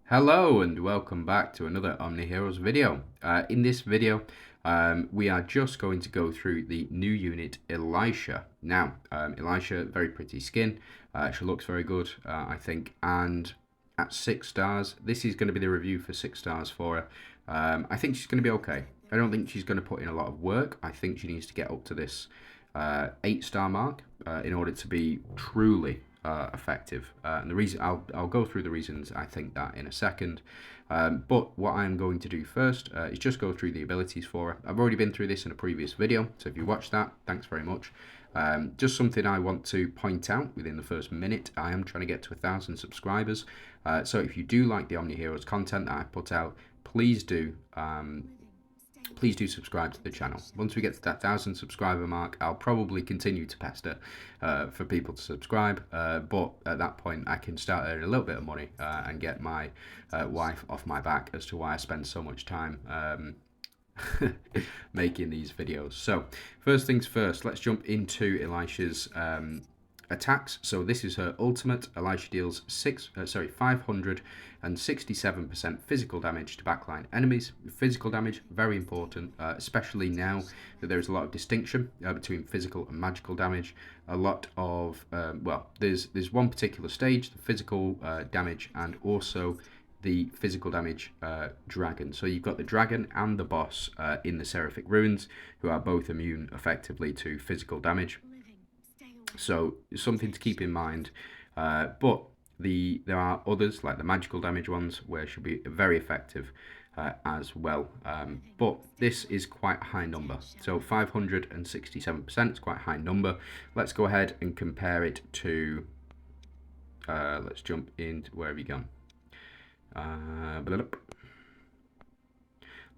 Hello and welcome back to another OMNIHEROES video. In this video, we are just going to go through the new unit, Elisha. Now, Elisha, very pretty skin. She looks very good, I think. And at 6 stars, this is going to be the review for 6 stars for her. I think she's going to be okay. I don't think she's going to put in a lot of work. I think she needs to get up to this 8-star mark in order to be truly effective. And the reason I'll go through the reasons I think that in a second. But what I'm going to do first is just go through the abilities for her. I've already been through this in a previous video, so if you watched that, thanks very much. Just something I want to point out within the first minute. I am trying to get to 1,000 subscribers. So if you do like the OMNIHEROES content that I put out, please do subscribe to the channel. Once we get to that 1,000 subscriber mark, I'll probably continue to pester for people to subscribe, but at that point I can start earning a little bit of money and get my wife off my back as to why I spend so much time making these videos. So first things first, let's jump into Elisha's attacks. So this is her ultimate. Elisha deals 567% physical damage to backline enemies. Physical damage, very important, especially now that there is a lot of distinction between physical and magical damage. A lot of there's one particular stage, the physical damage, and also the physical damage dragon. So you've got the dragon and the boss in the Seraphic Ruins, who are both immune effectively to physical damage. So something to keep in mind, but there are others like the magical damage ones where she'll be very effective as well. But this is quite a high number, so 567% is quite a high number. Let's go ahead and compare it to. Let's jump into where have you gone?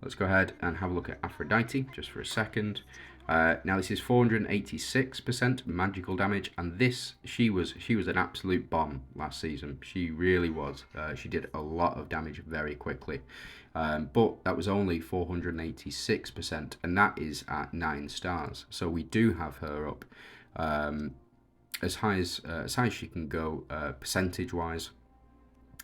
Let's go ahead and have a look at Aphrodite just for a second. Now this is 486% magical damage, and she was an absolute bomb last season. She really was. She did a lot of damage very quickly, but that was only 486%, and that is at 9 stars. So we do have her up as high as she can go percentage wise.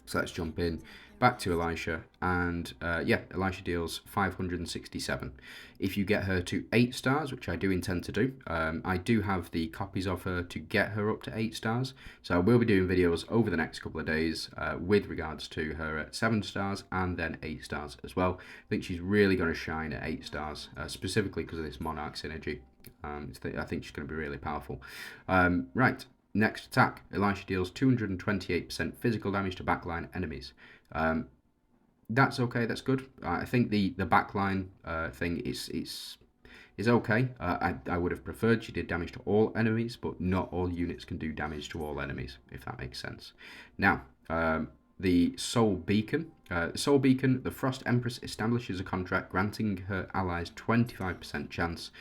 So let's jump in back to Elisha, and Elisha deals 567. If you get her to 8 stars, which I do intend to do, I do have the copies of her to get her up to 8 stars. So I will be doing videos over the next couple of days with regards to her at 7 stars and then 8 stars as well. I think she's really going to shine at 8 stars, specifically because of this Monarch synergy. I think she's going to be really powerful. Right. Next attack, Elisha deals 228% physical damage to backline enemies. That's okay, that's good. I think the backline thing is okay. I would have preferred she did damage to all enemies, but not all units can do damage to all enemies, if that makes sense. Now, the Soul Beacon. The Frost Empress establishes a contract granting her allies 25% chance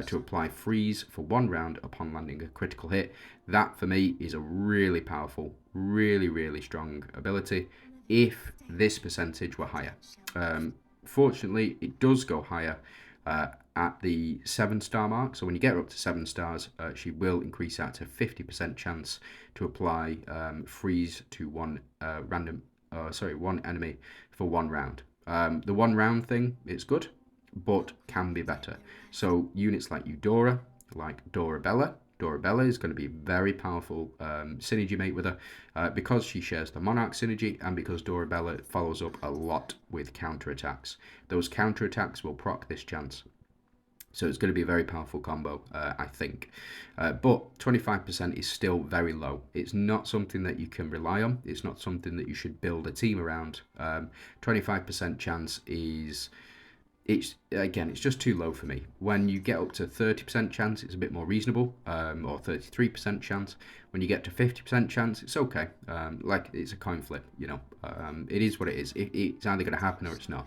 to apply freeze for 1 round upon landing a critical hit. That, for me, is a really powerful, really strong ability if this percentage were higher. Fortunately, it does go higher at the 7-star mark. So when you get her up to 7 stars, she will increase that to 50% chance to apply freeze to one enemy for 1 round. The 1 round thing is good, but can be better. So units like Eudora, like Dorabella is going to be very powerful synergy mate with her because she shares the Monarch synergy, and because Dorabella follows up a lot with counterattacks. Those counterattacks will proc this chance. So it's going to be a very powerful combo, I think. But 25% is still very low. It's not something that you can rely on. It's not something that you should build a team around. 25% chance is... It's just too low for me. When you get up to 30% chance, it's a bit more reasonable, or 33% chance. When you get to 50% chance, it's okay. Like it's a coin flip, you know. It is what it is. It's either going to happen or it's not.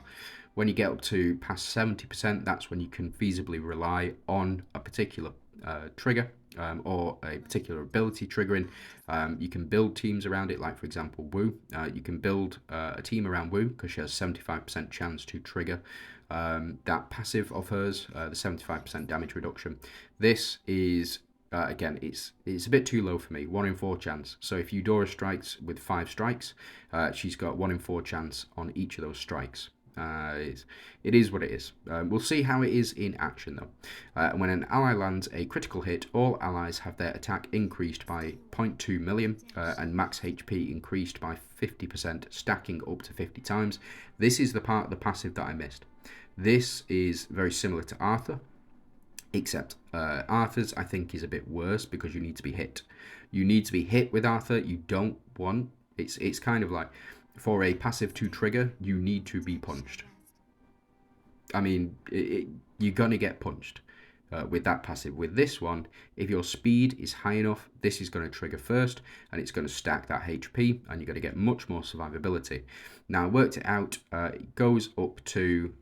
When you get up to past 70%, that's when you can feasibly rely on a particular trigger or a particular ability triggering. You can build teams around it, like for example Wu. You can build a team around Wu because she has 75% chance to trigger that passive of hers, the 75% damage reduction. This is again, it's a bit too low for me. 1 in 4 chance. So if Eudora strikes with 5 strikes, she's got 1 in 4 chance on each of those strikes. It is what it is. We'll see how it is in action though. When an ally lands a critical hit, all allies have their attack increased by 0.2 million and max HP increased by 50%, stacking up to 50 times. This is the part of the passive that I missed. This is very similar to Arthur, except Arthur's I think is a bit worse because you need to be hit. You need to be hit with Arthur. You don't want... It's kind of like, for a passive to trigger, you need to be punched. I mean, you're going to get punched with that passive. With this one, if your speed is high enough, this is going to trigger first, and it's going to stack that HP, and you're going to get much more survivability. Now, I worked it out. It goes up to,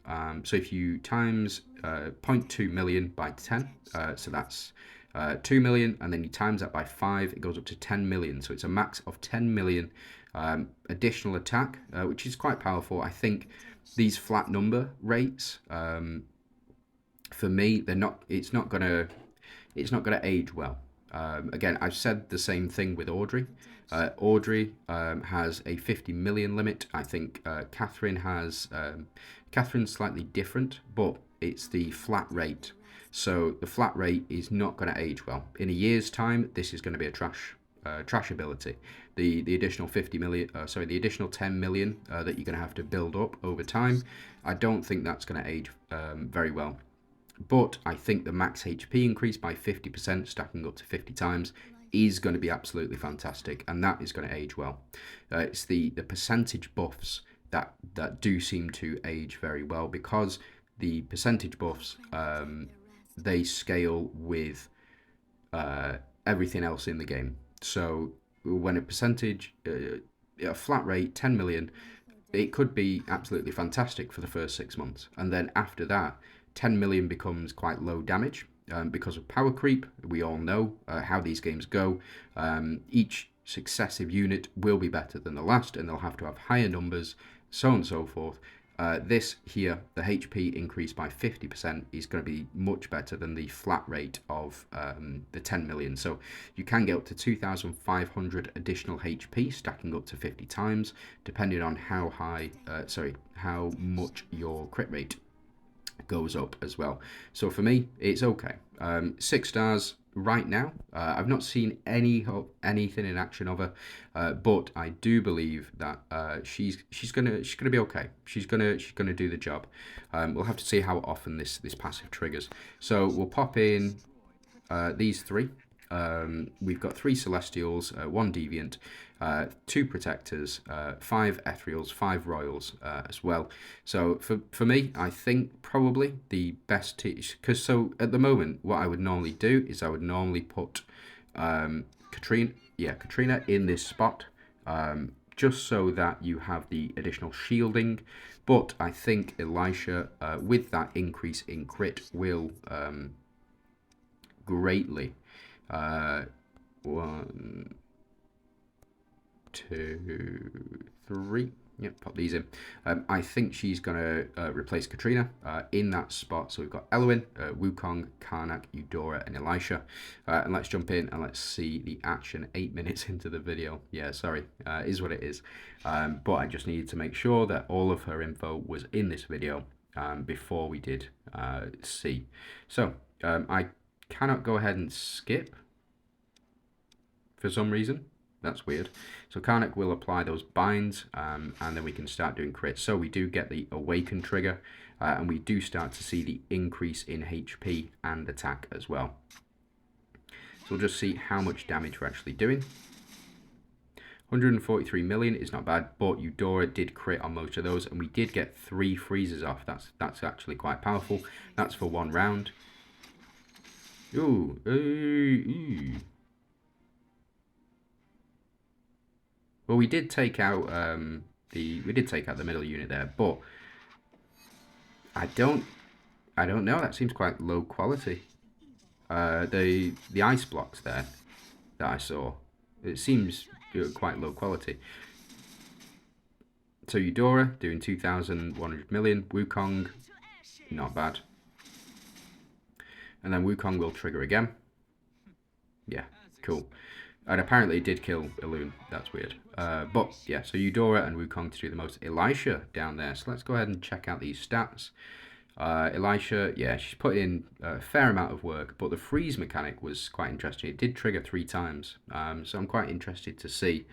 so if you times 0.2 million by 10, so that's 2 million, and then you times that by 5, it goes up to 10 million. So it's a max of 10 million additional attack, which is quite powerful. I think these flat number rates, for me, they're not. It's not gonna age well. Again, I've said the same thing with Audrey. Audrey has a 50 million limit. I think Catherine has. Catherine's slightly different, but it's the flat rate. So the flat rate is not going to age well. In a year's time, this is going to be a trash ability. The additional 50 million, the additional 10 million that you're going to have to build up over time, I don't think that's going to age very well. But I think the max HP increase by 50%, stacking up to 50 times, is going to be absolutely fantastic, and that is going to age well. It's the percentage buffs that do seem to age very well, because the percentage buffs, they scale with everything else in the game. So when a percentage, a flat rate, 10 million, it could be absolutely fantastic for the first 6 months. And then after that, 10 million becomes quite low damage because of power creep. We all know how these games go. Each successive unit will be better than the last, and they'll have to have higher numbers, so on and so forth. This here, the HP increase by 50%, is going to be much better than the flat rate of the 10 million. So you can get up to 2,500 additional HP, stacking up to 50 times, depending on how how much your crit rate goes up as well. So for me, it's okay. 6 stars right now. I've not seen anything in action of her, but I do believe that she's gonna be okay. She's gonna do the job. We'll have to see how often this passive triggers. So we'll pop in these 3. We've got 3 Celestials, 1 Deviant, 2 Protectors, 5 Ethereals, 5 Royals as well. So for me, I think probably the best, because so at the moment, what I would normally do is I would normally put Katrina in this spot, just so that you have the additional shielding. But I think Elisha, with that increase in crit, will greatly... 1, 2, 3. Yep, pop these in. I think she's going to replace Katrina in that spot. So we've got Elwyn, Wukong, Karnak, Eudora, and Elisha. And let's jump in and let's see the action 8 minutes into the video. Yeah, sorry, is what it is. But I just needed to make sure that all of her info was in this video before we did see. So I cannot go ahead and skip for some reason. That's weird. So Karnak will apply those binds, and then we can start doing crits. So we do get the awaken trigger, and we do start to see the increase in HP and attack as well. So we'll just see how much damage we're actually doing. 143 million is not bad, but Eudora did crit on most of those, and we did get 3 freezes off. That's actually quite powerful. That's for 1 round. Ooh, ooh. Well, we did take out the middle unit there, but I don't know. That seems quite low quality. The ice blocks there that I saw, it seems quite low quality. So Eudora doing 2,100 million. Wukong, not bad. And then Wukong will trigger again. Yeah, cool. And apparently it did kill Elune. That's weird. But yeah, so Eudora and Wukong to do the most. Elisha down there. So let's go ahead and check out these stats. Elisha, yeah, she's put in a fair amount of work, but the freeze mechanic was quite interesting. It did trigger 3 times. So I'm quite interested to see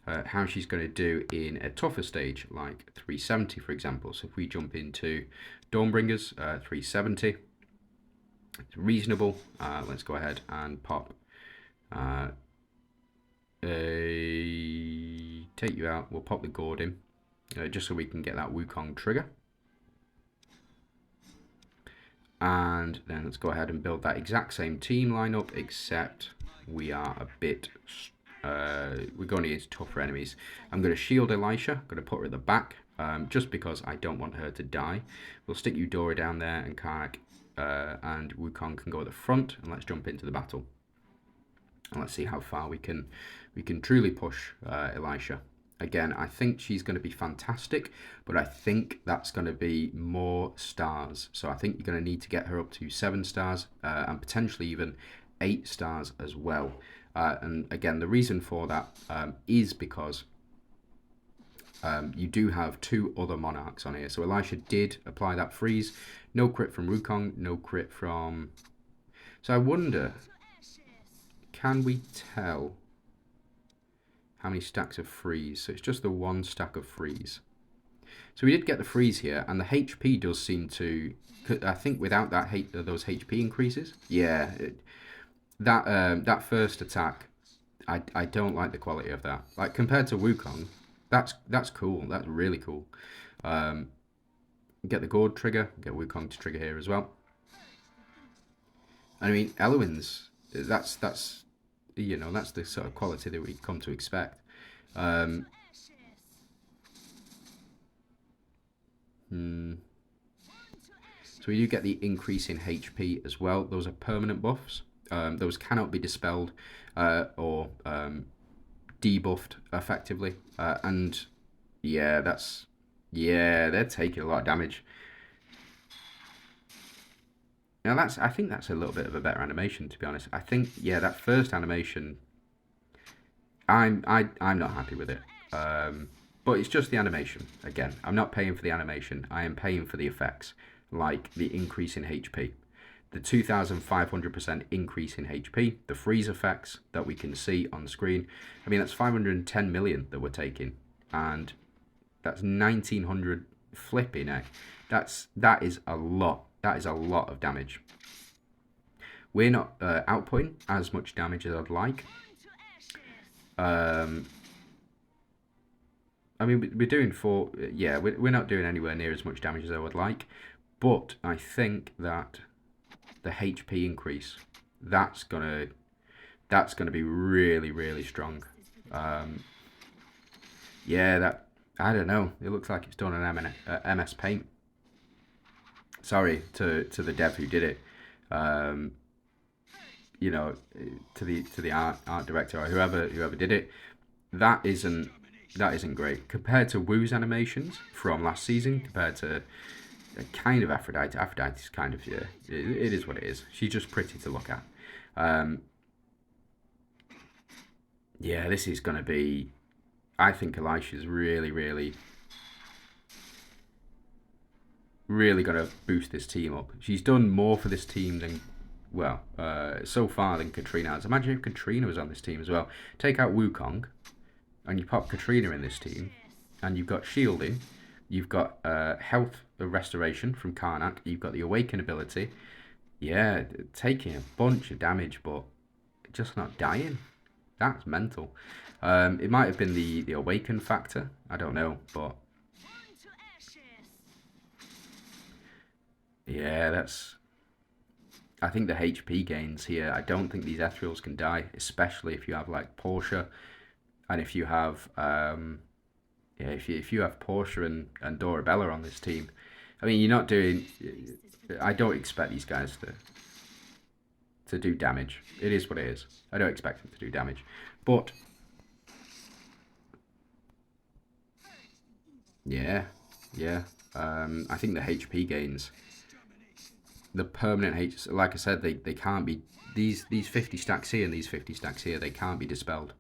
how she's going to do in a tougher stage, like 370, for example. So if we jump into Dawnbringers, 370, it's reasonable. Let's go ahead and pop take you out. We'll pop the Gourd in, just so we can get that Wukong trigger. And then let's go ahead and build that exact same team lineup, except we are a bit, we're going against tougher enemies. I'm going to shield Elisha, I'm going to put her at the back, just because I don't want her to die. We'll stick Eudora down there, and Karnak and Wukong can go at the front, and let's jump into the battle. And let's see how far we can truly push Elisha. Again, I think she's going to be fantastic, but I think that's going to be more stars. So I think you're going to need to get her up to 7 stars and potentially even 8 stars as well. And again, the reason for that is because you do have 2 other monarchs on here. So Elisha did apply that freeze. No crit from Wukong, no crit from... So I wonder, can we tell how many stacks of freeze? So it's just the 1 stack of freeze. So we did get the freeze here, and the HP does seem to... I think without that those HP increases, yeah, that first attack, I don't like the quality of that. Like compared to Wukong, that's cool. That's really cool. Get the Gourd trigger, get Wukong to trigger here as well. I mean, Eluin's, that's you know, that's the sort of quality that we come to expect. So we do get the increase in HP as well. Those are permanent buffs. Those cannot be dispelled or debuffed effectively. And yeah, they're taking a lot of damage. Now I think that's a little bit of a better animation, to be honest. I think, yeah, that first animation, I'm not happy with it. But it's just the animation. Again, I'm not paying for the animation. I am paying for the effects, like the increase in HP, the 2,500% increase in HP, the freeze effects that we can see on the screen. I mean, that's 510 million that we're taking, and that's 1,900 flipping egg. That is a lot. That is a lot of damage. We're not outputting as much damage as I'd like. I mean, we're doing we're not doing anywhere near as much damage as I would like. But I think that the HP increase, that's gonna be really, really strong. Yeah, that, I don't know. It looks like it's done on MS Paint. Sorry to the dev who did it. You know, to the art director or whoever did it. That isn't great compared to Wu's animations from last season. Compared to kind of Aphrodite. Aphrodite's kind of, yeah, it is what it is. She's just pretty to look at. Yeah, this is gonna be. I think Elisha's really, really, really got to boost this team up. She's done more for this team than, well, so far than Katrina has. Imagine if Katrina was on this team as well. Take out Wukong, and you pop Katrina in this team, and you've got shielding, you've got health restoration from Karnak, you've got the awaken ability. Yeah, taking a bunch of damage, but just not dying. That's mental. It might have been the awaken factor. I don't know, but yeah, that's. I think the HP gains here. I don't think these ethereals can die, especially if you have like Portia, and if you have if you have Portia and Dorabella on this team. I mean, you're not doing. I don't expect these guys to do damage. It is what it is. I don't expect them to do damage, but yeah. I think the HP gains. the permanent H, like I said, they can't be, these 50 stacks here and these 50 stacks here, they can't be dispelled.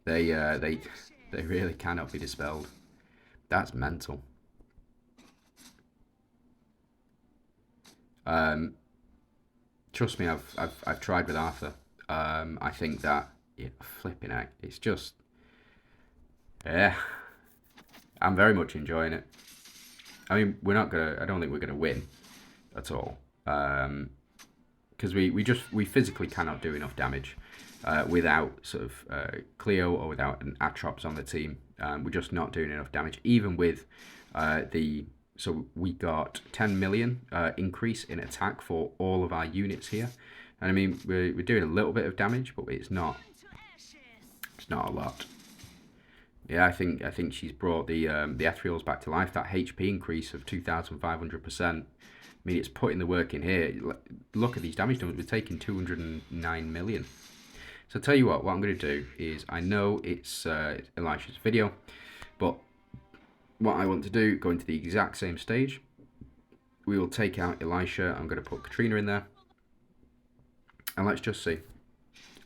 They really cannot be dispelled. That's mental. Trust me, I've tried with Arthur. I think that, yeah, flipping out. It's just, yeah, I'm very much enjoying it. I mean, I don't think we're gonna win at all, because we physically cannot do enough damage without sort of Cleo or without an Atrops on the team. We're just not doing enough damage, even with so we got 10 million increase in attack for all of our units here, and I mean we're doing a little bit of damage, but it's not a lot. Yeah, I think she's brought the Ethereals back to life. That HP increase of 2,500%. I mean, it's putting the work in here. Look at these damage numbers. We're taking 209 million. So I'll tell you what I'm going to do is, I know it's Elisha's video, but what I want to do, go into the exact same stage. We will take out Elisha. I'm going to put Katrina in there. And let's just see.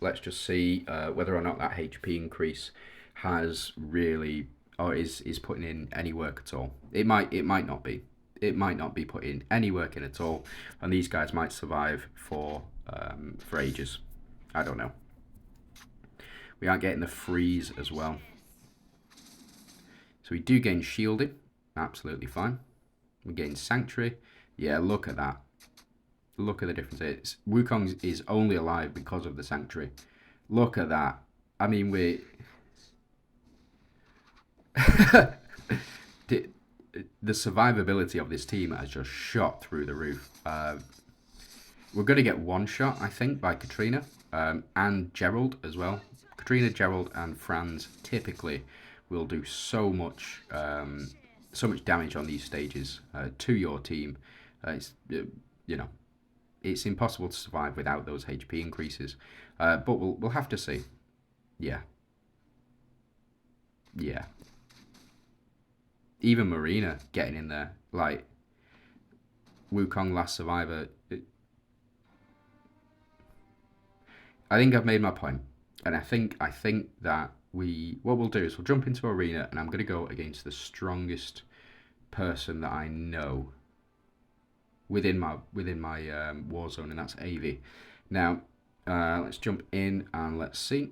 Let's just see whether or not that HP increase has really, or is putting in any work at all. It might not be. It might not be putting any work in at all. And these guys might survive for ages. I don't know. We aren't getting the freeze as well. So we do gain shielding. Absolutely fine. We gain sanctuary. Yeah, look at that. Look at the difference. Wukong is only alive because of the sanctuary. Look at that. I mean, the survivability of this team has just shot through the roof. We're going to get one shot, I think, by Katrina and Gerald as well. Katrina, Gerald, and Franz typically will do so much damage on these stages to your team. It's you know, it's impossible to survive without those HP increases. But we'll have to see. Yeah. Yeah. Even Marina getting in there, like Wukong last survivor. I think I've made my point, and I think that what we'll do is we'll jump into arena, and I'm going to go against the strongest person that I know within my war zone, and that's Avi. Now let's jump in and let's see.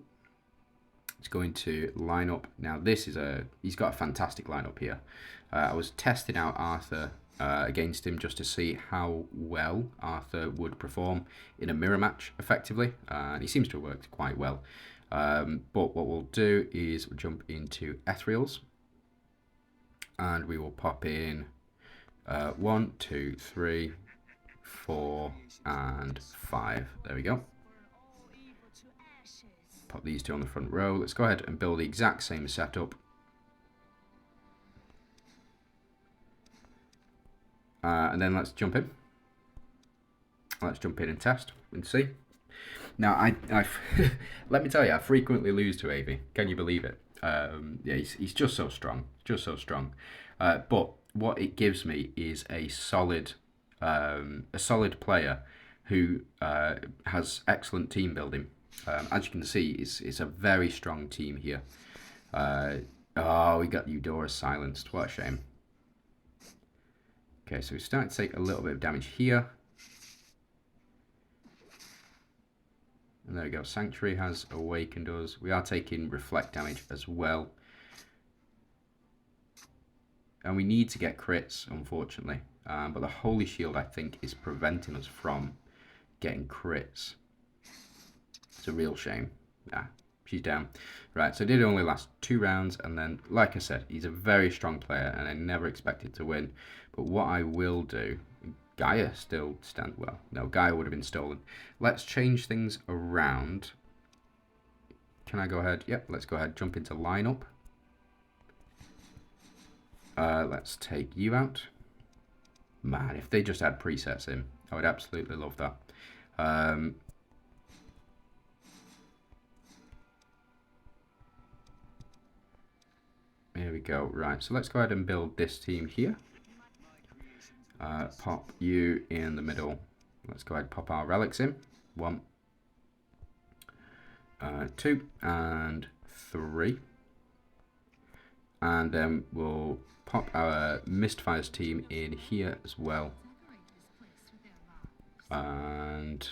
It's going to line up. Now this is he's got a fantastic lineup here. I was testing out Arthur against him just to see how well Arthur would perform in a mirror match effectively, and he seems to have worked quite well. But what we'll do is we'll jump into Ethereals, and we will pop in 1, 2, 3, 4, and 5. There we go. Pop these two on the front row. Let's go ahead and build the exact same setup. And then let's jump in. Let's jump in and test and see. Now, I let me tell you, I frequently lose to AV. Can you believe it? Yeah, he's just so strong. Just so strong. But what it gives me is a solid player who has excellent team building. As you can see, it's a very strong team here. Oh, we got Eudora silenced. What a shame. Okay, so we're starting to take a little bit of damage here. And there we go. Sanctuary has awakened us. We are taking reflect damage as well. And we need to get crits, unfortunately. But the Holy Shield, I think, is preventing us from getting crits. It's a real shame. Ah, she's down. Right, so it did only last 2 rounds, and then, like I said, he's a very strong player, and I never expected to win. But what I will do, Gaia still stand well. No, Gaia would have been stolen. Let's change things around. Can I go ahead? Yep, let's go ahead, jump into lineup. Let's take you out. Man, if they just had presets in, I would absolutely love that. Here we go. Right, so let's go ahead and build this team here. Pop you in the middle. Let's go ahead and pop our relics in. 1, 2, and 3. And then we'll pop our Mistfires team in here as well. And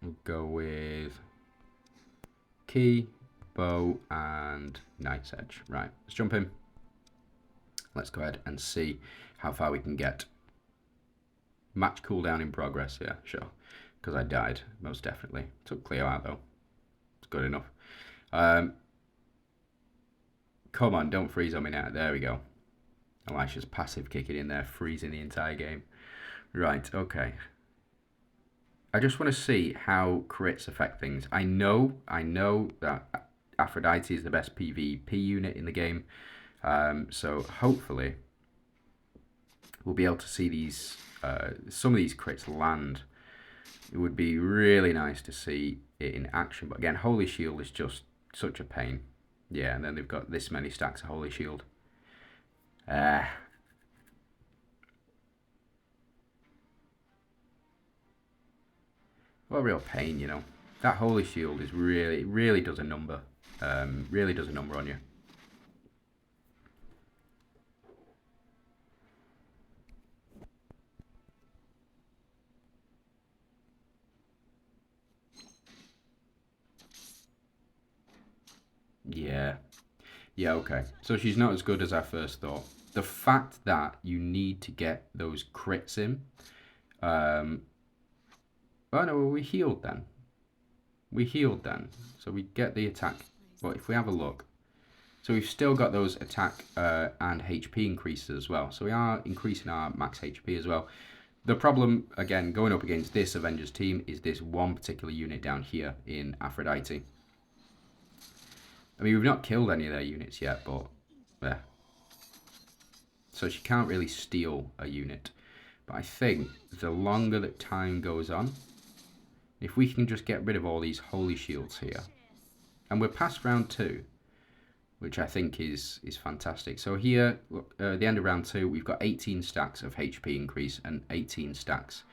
we'll go with Key, Bow, and Knight's Edge. Right, let's jump in. Let's go ahead and see how far we can get. Match cooldown in progress, yeah, sure. Because I died, most definitely. Took Cleo out though. It's good enough. Come on, don't freeze on me now. There we go. Elisha's passive kicking in there, freezing the entire game. Right, okay. I just want to see how crits affect things. I know that Aphrodite is the best PvP unit in the game. So hopefully we'll be able to see these some of these crits land. It would be really nice to see it in action. But again, Holy Shield is just such a pain. Yeah, and then they've got this many stacks of Holy Shield. What a real pain, you know. That Holy Shield is really does a number. Really does a number on you. Yeah, okay. So she's not as good as I first thought. The fact that you need to get those crits in. Oh no, we healed then. We healed then. So we get the attack. But if we have a look. So we've still got those attack and HP increases as well. So we are increasing our max HP as well. The problem, again, going up against this Avengers team is this one particular unit down here in Aphrodite. I mean, we've not killed any of their units yet, but yeah. So she can't really steal a unit. But I think the longer that time goes on, if we can just get rid of all these Holy Shields here. And we're past round 2, which I think is fantastic. So here, look, at the end of round 2, we've got 18 stacks of HP increase and 18 stacks.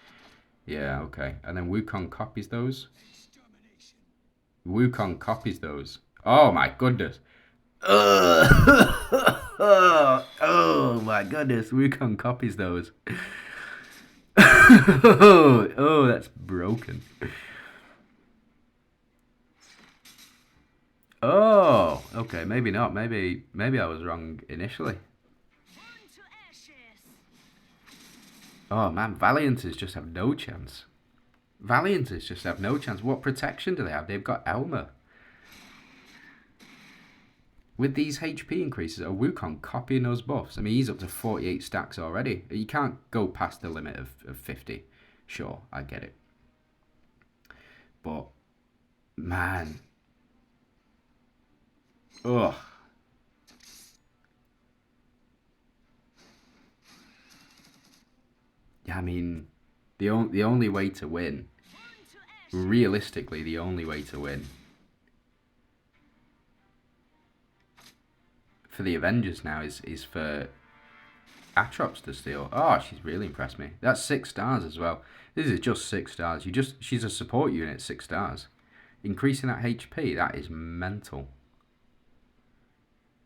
Yeah, okay. And then Wukong copies those. Wukong copies those. Oh my goodness. Oh my goodness. Wukong copies those. Oh, that's broken. Oh, okay, maybe not. Maybe I was wrong initially. Oh man, Valiances just have no chance. Valiances just have no chance. What protection do they have? They've got Elmer. With these HP increases, are Wukong copying those buffs? I mean, he's up to 48 stacks already. You can't go past the limit of 50. Sure, I get it. But, man. Ugh. Yeah, I mean, the only way to win, realistically, the only way to win for the Avengers now is for Atrox to steal. Oh, she's really impressed me. That's 6 stars as well. This is just 6 stars. She's a support unit, 6 stars. Increasing that HP, that is mental.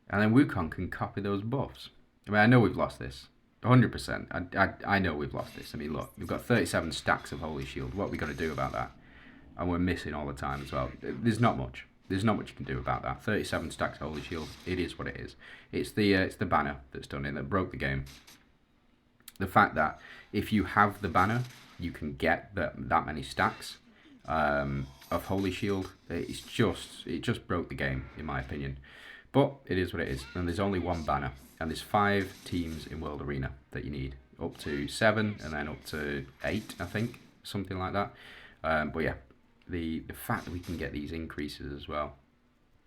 And then Wukong can copy those buffs. I mean, I know we've lost this. 100%. I know we've lost this. I mean, look, we've got 37 stacks of Holy Shield. What are we going to do about that? And we're missing all the time as well. There's not much. There's not much you can do about that. 37 stacks of Holy Shield. It is what it is. It's the banner that's done it that broke the game. The fact that if you have the banner, you can get that many stacks of Holy Shield. It just broke the game, in my opinion. But it is what it is. And there's only one banner. And there's 5 teams in World Arena that you need. Up to 7 and then up to 8, I think. Something like that. But yeah. The fact that we can get these increases as well.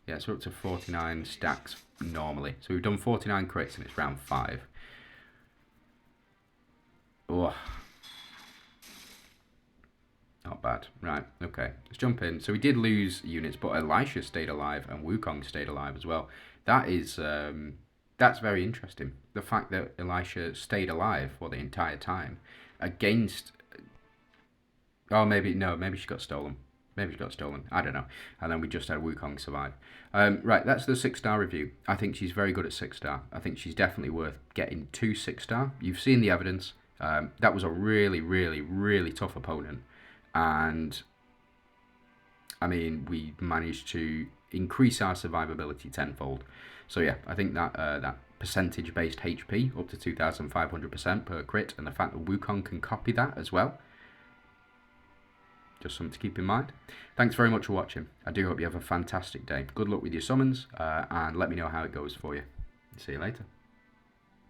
Yeah, so we're up to 49 stacks normally. So we've done 49 crits and it's round 5. Oh. Not bad. Right, okay. Let's jump in. So we did lose units, but Elisha stayed alive and Wukong stayed alive as well. That is That's very interesting. The fact that Elisha stayed alive for the entire time against. Oh, maybe no. Maybe she got stolen. Maybe she got stolen. I don't know. And then we just had Wukong survive. Right, that's the 6-star review. I think she's very good at 6-star. I think she's definitely worth getting to 6-star. You've seen the evidence. That was a really, really, really tough opponent, and I mean, we managed to increase our survivability tenfold. So yeah, I think that that percentage-based HP up to 2,500% per crit, and the fact that Wukong can copy that as well, just something to keep in mind. Thanks very much for watching. I do hope you have a fantastic day. Good luck with your summons, and let me know how it goes for you. See you later.